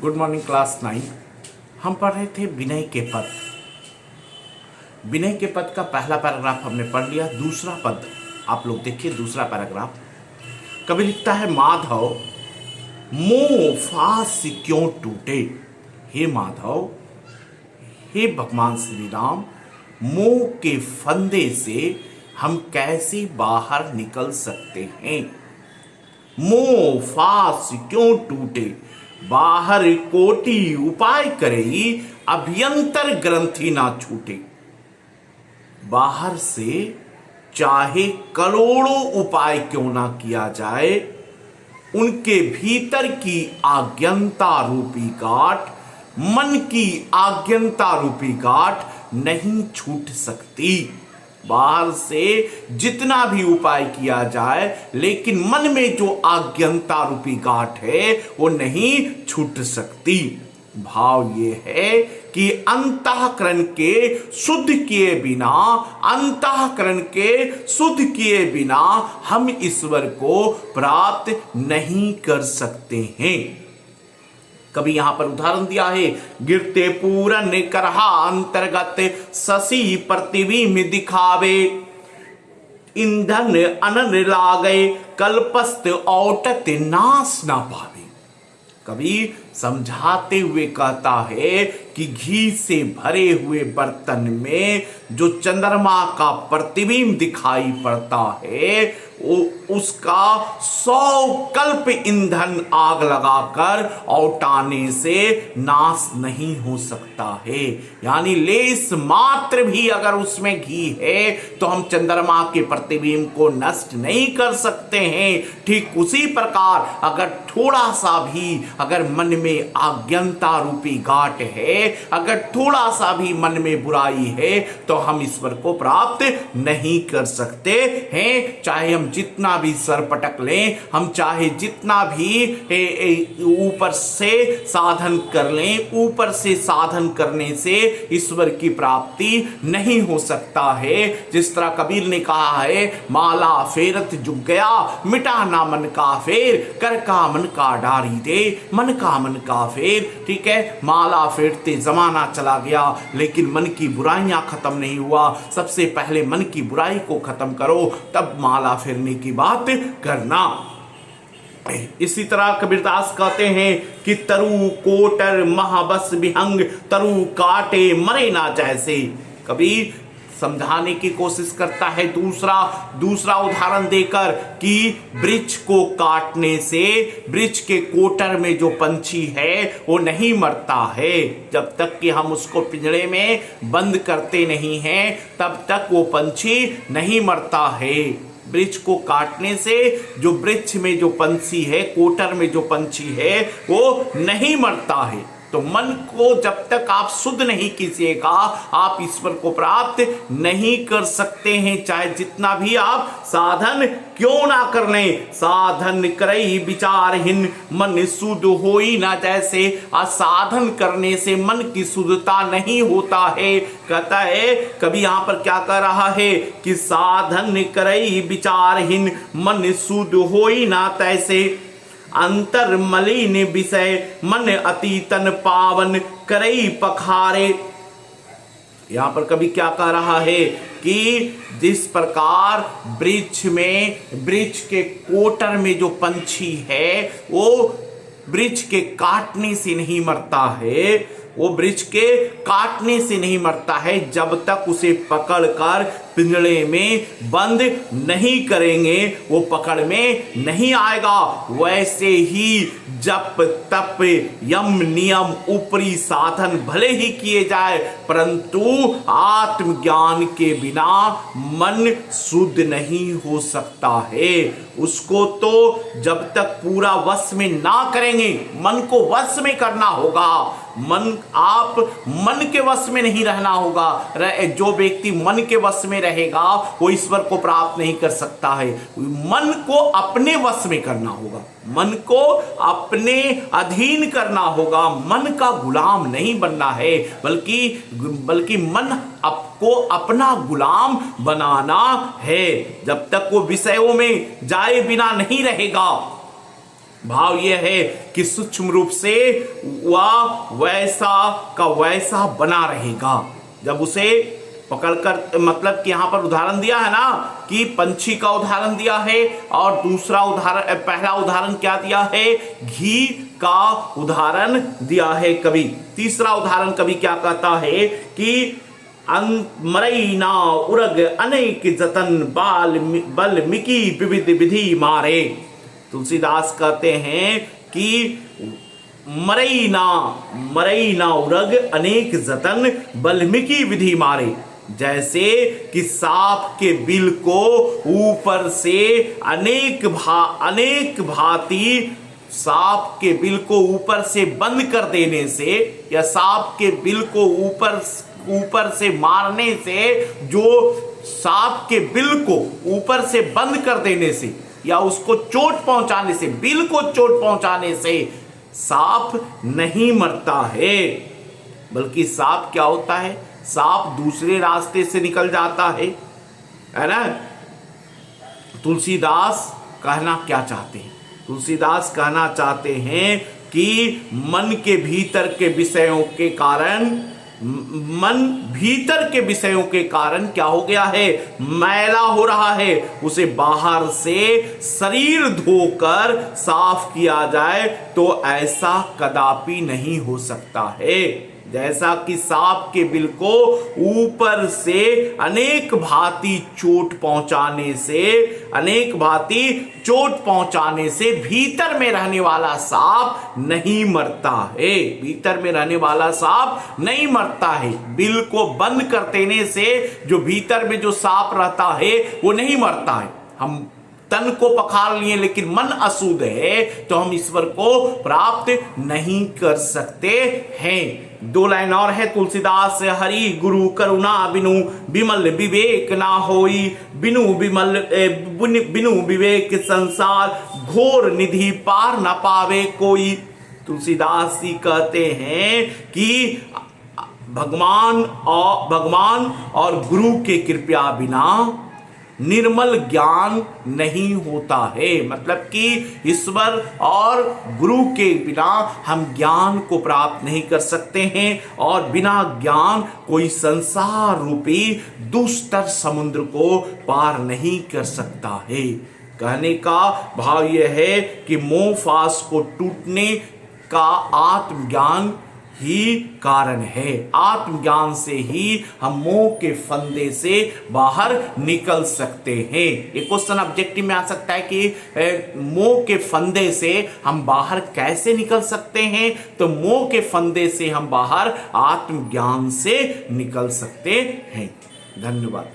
Good morning class 9। हम पढ़ रहे थे विनय के पद। विनय के पद का पहला पैराग्राफ हमने पढ़ लिया। दूसरा पद आप लोग देखिए। दूसरा पैराग्राफ कवि लिखता है, माधव मोह फांस क्यों टूटे। हे माधव, हे भगवान श्री राम, मोह के फंदे से हम कैसे बाहर निकल सकते हैं। मोह फांस क्यों टूटे, बाहर कोटि उपाय करई, अभ्यंतर ग्रंथि ना छूटे। बाहर से चाहे करोड़ों उपाय क्यों ना किया जाए, उनके भीतर की आज्ञानता रूपी गांठ, मन की आज्ञानता रूपी गांठ नहीं छूट सकती। बाहर से जितना भी उपाय किया जाए, लेकिन मन में जो आज्ञानता रूपी गांठ है वो नहीं छूट सकती। भाव ये है कि अंतःकरण के शुद्ध किए बिना, अंतःकरण के शुद्ध किए बिना हम ईश्वर को प्राप्त नहीं कर सकते हैं। कभी यहां पर उदाहरण दिया है, गिरते पूरन करहा अंतर्गत, शशि पृथ्वी में दिखावे, ईंधन अनन लागे, कल्पस्त औटत नाश ना पावे। कभी समझाते हुए कहता है कि घी से भरे हुए बर्तन में जो चंद्रमा का प्रतिबिंब दिखाई पड़ता है, वो उसका 100 कल्प ईंधन आग लगाकर औटाने से नाश नहीं हो सकता है। यानी लेस मात्र भी अगर उसमें घी है तो हम चंद्रमा के प्रतिबिंब को नष्ट नहीं कर सकते हैं। ठीक उसी प्रकार अगर थोड़ा सा भी अगर मन में आज्ञानता रूपी गांठ है, अगर थोड़ा सा भी मन में बुराई है, तो हम ईश्वर को प्राप्त नहीं कर सकते हैं। चाहे हम जितना भी सर पटक लें, हम चाहे जितना भी ऊपर से साधन कर लें, ऊपर से साधन करने से ईश्वर की प्राप्ति नहीं हो सकता है। जिस तरह कबीर ने कहा है, माला फेरत जुग गया, मिटा ना मन का फेर, कर का मन का डारी दे, मन का मन का फेर। ठीक है, माला फेरते जमाना चला गया, लेकिन मन की बुराइयां खत्म नहीं हुआ। सबसे पहले मन की बुराई को खत्म करो, तब माला फेरने की बात करना। इसी तरह कबीरदास कहते हैं कि तरु कोटर महाबस विहंग, तरु काटे मरे ना जैसे। कबीर समझाने की कोशिश करता है दूसरा उदाहरण देकर कि वृक्ष को काटने से वृक्ष के कोटर में जो पंछी है वो नहीं मरता है। जब तक कि हम उसको पिंजरे में बंद करते नहीं हैं, तब तक वो पंछी नहीं मरता है। वृक्ष को काटने से जो वृक्ष में जो पंछी है, कोटर में जो पंछी है, वो नहीं मरता है। तो मन को जब तक आप शुद्ध नहीं कीजिएगा, आप ईश्वर को प्राप्त नहीं कर सकते हैं। चाहे जितना भी आप साधन क्यों ना कर लें। साधन करई विचारहीन, मन शुद्ध होई ना जैसे। साधन करने से मन की शुद्धता नहीं होता है। कहता है कभी यहां पर क्या कह रहा है कि साधन करई विचारहीन, मन शुद्ध होई ना तैसे। अंतर मलिन विषय, मन अतीतन पावन, करई पखारे। यहां पर कभी क्या कह रहा है कि जिस प्रकार वृक्ष के कोटर में जो पंछी है, वो वृक्ष के काटने से नहीं मरता है। वो वृक्ष के काटने से नहीं मरता है जब तक उसे पकड़कर पिंजड़े में बंद नहीं करेंगे, वो पकड़ में नहीं आएगा। वैसे ही जप तप यम नियम ऊपरी साधन भले ही किए जाए, परंतु आत्मज्ञान के बिना मन शुद्ध नहीं हो सकता है। उसको तो जब तक पूरा वश में ना करेंगे, मन को वश में करना होगा। मन के वश में नहीं रहना होगा। जो व्यक्ति मन के वश में रहेगा वो ईश्वर को प्राप्त नहीं कर सकता है। मन को अपने वश में करना होगा, मन को अपने अधीन करना होगा। मन का गुलाम नहीं बनना है, बल्कि मन आपको अपना गुलाम बनाना है। जब तक वो विषयों में जाए बिना नहीं रहेगा, भाव यह है कि सूक्ष्म रूप से वह वैसा का वैसा बना रहेगा। जब उसे पकड़कर, मतलब कि यहां पर उदाहरण दिया है ना कि पंछी का उदाहरण दिया है, और दूसरा उदाहरण, पहला उदाहरण क्या दिया है, घी का उदाहरण दिया है कवि। तीसरा उदाहरण कवि क्या कहता है कि मरई ना उरग अनेक जतन बल्मीकि विविध विधि मारे। तुलसीदास कहते हैं कि मरई ना उरग अनेक जतन बल्मीकि विधि मारे। जैसे कि सांप के बिल को ऊपर से अनेक भांति सांप के बिल को ऊपर से बंद कर देने से, या सांप के बिल को ऊपर से मारने से, जो सांप के बिल को ऊपर से बंद कर देने से या उसको चोट पहुंचाने से, बिल को चोट पहुंचाने से सांप नहीं मरता है, बल्कि सांप क्या होता है, सांप दूसरे रास्ते से निकल जाता है ना। तुलसीदास कहना क्या चाहते हैं? तुलसीदास कहना चाहते हैं कि मन के भीतर के विषयों के कारण क्या हो गया है, मैला हो रहा है। उसे बाहर से शरीर धोकर साफ किया जाए तो ऐसा कदापि नहीं हो सकता है। जैसा कि सांप के बिल को ऊपर से अनेक भांति चोट पहुंचाने से भीतर में रहने वाला सांप नहीं मरता है, भीतर में रहने वाला सांप नहीं मरता है। बिल को बंद कर देने से जो भीतर में जो सांप रहता है वो नहीं मरता है। हम तन को पखार लिए लेकिन मन अशुद्ध है तो हम ईश्वर को प्राप्त नहीं कर सकते हैं। 2 लाइन और है तुलसीदास, हरि गुरु करुणा बिनु विमल विवेक ना होई, बिनु विवेक संसार घोर निधि पार न पावे कोई। तुलसीदास जी कहते हैं कि भगवान और गुरु के कृपया बिना निर्मल ज्ञान नहीं होता है। मतलब कि ईश्वर और गुरु के बिना हम ज्ञान को प्राप्त नहीं कर सकते हैं, और बिना ज्ञान कोई संसार रूपी दुस्तर समुद्र को पार नहीं कर सकता है। कहने का भाव यह है कि मोह फास को टूटने का आत्मज्ञान ही कारण है। आत्मज्ञान से ही हम मोह के फंदे से बाहर निकल सकते हैं। एक क्वेश्चन ऑब्जेक्टिव में आ सकता है कि मोह के फंदे से हम बाहर कैसे निकल सकते हैं? तो मोह के फंदे से हम बाहर आत्मज्ञान से निकल सकते हैं। धन्यवाद।